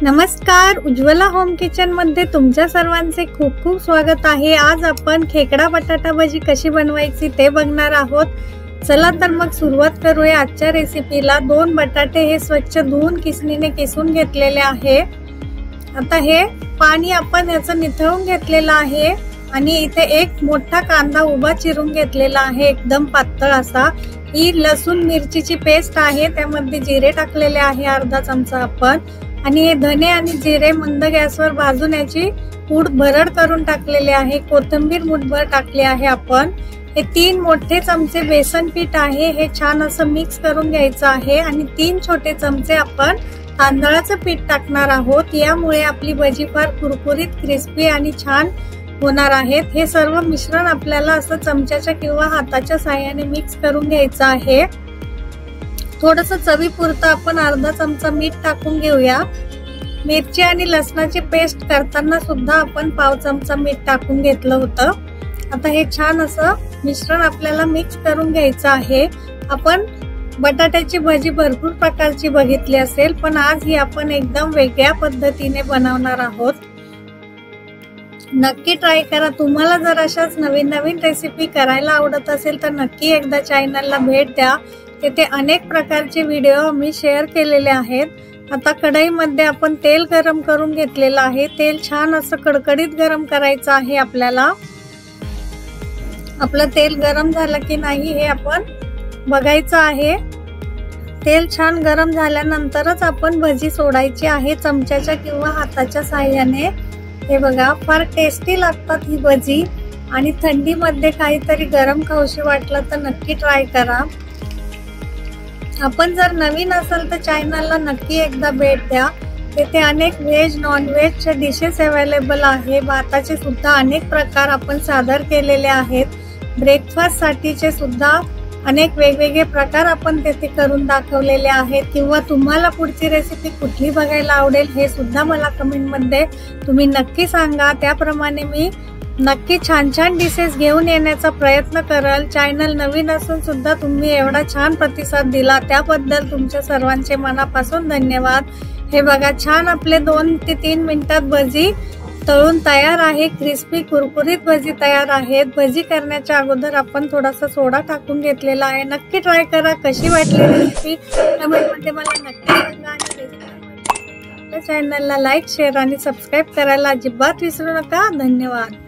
नमस्कार, Ujjwala home kitchen मध्ये तुमच्या सर्वांचे खूप खूप स्वागत आहे। आज आपण खेकडा बटाटा भजी कशी बनवायची ते बघणार आहोत। चला तर मग सुरुवात करूया आजच्या रेसिपीला। 2 बटाटे हे स्वच्छ धुवून किसणीने किसून घेतलेले आहे। आता हे पाणी आपण याचं निथळून घेतलेलं आहे आणि इथे एक मोठा कांदा उभा चिरून घेतलेला आहे, एकदम पातळ असा। ही लसूण मिरचीची पेस्ट आहे, त्यामध्ये जिरे टाकलेले आहे अर्धा चमचा आपण, आणि हे धने आणि जिरे मंद गॅसवर भाजून याची पूड भरड करून टाकलेले आहे। कोथिंबीर मुठभर टाकली आहे आपण। हे 3 मोठे चमचे बेसन पीठ आहे, हे छान असं मिक्स करून घ्यायचं आहे। आणि 3 छोटे चमचे आपण तांदळाचं पीठ टाकणार आहोत, यामुळे आपली भजी फार कुरकुरीत क्रिस्पी आणि छान होणार आहेत। हे सर्व मिश्रण आपल्याला असं चमच्याच्या किंवा हाताच्या साहाय्याने मिक्स करून घ्यायचं आहे। थोडंसं चवीपुरतं आपण अर्धा चमचा मीठ टाकून घेऊया। मिरची आणि लसणाची पेस्ट करताना सुद्धा आपण पाव चमचा मीठ टाकून घेतलं होतं। आता हे छान असं मिश्रण आपल्याला मिक्स करून घ्यायचं आहे। आपण बटाट्याची भजी भरपूर प्रकारची बघितली असेल, पण आज ही आपण एकदम वेगळ्या पद्धतीने बनवणार आहोत। नक्की ट्राय करा। तुम्हाला जर अशाच नवीन नवीन रेसिपी करायला आवडत असेल तर नक्की एकदा चॅनलला भेट द्या। तेथे अनेक प्रकारचे व्हिडिओ मी शेअर केलेले आहेत। आता कढईमध्ये आपण तेल गरम करून घेतलेलं आहे। तेल छान असं कडकडीत गरम करायचं आहे आपल्याला। आपलं तेल गरम झालं की नाही हे आपण बघायचं आहे। तेल छान गरम झाल्यानंतरच आपण भजी सोडायची आहे चमच्याच्या किंवा हाताच्या साहाय्याने। हे बघा, फार टेस्टी लागतात ही भजी, आणि थंडीमध्ये काहीतरी गरम खाऊशी वाटलं तर नक्की ट्राय करा। आपण जर नवीन असाल तर चॅनलला नक्की एकदा भेट द्या। तेथे अनेक व्हेज नॉन व्हेजचे डिशेस अवेलेबल आहे। भाताचे सुद्धा अनेक प्रकार आपण सादर केलेले आहेत। ब्रेकफास्ट साठीचे सुद्धा अनेक वेगवेगळे प्रकार आपण तेथे करून दाखवलेले आहेत। किंवा तुम्हाला पुढची रेसिपी कुठली बघायला आवडेल हे सुद्धा मला कमेंट मध्ये तुम्ही नक्की सांगा। त्याप्रमाणे मी नक्की छान छान डिशेस घेऊन येण्याचा प्रयत्न करेल। चॅनल नवीन असून सुद्धा तुम्ही एवढा छान प्रतिसाद दिला त्याबद्दल तुमच्या सर्वांचे मनापासून धन्यवाद। हे बघा, छान आपले 2 ते 3 मिनिटात भजी तळून तयार आहे। क्रिस्पी कुरकुरीत भजी तयार आहेत। भजी करण्याच्या अगोदर आपण थोडासा सोडा टाकून घेतलेला आहे। नक्की ट्राय करा। कशी वाटली रेसिपी कमेंट मध्ये मला नक्की सांगा। आणि चॅनलला लाईक, शेअर आणि सबस्क्राईब करायला अजिबात विसरू नका। धन्यवाद।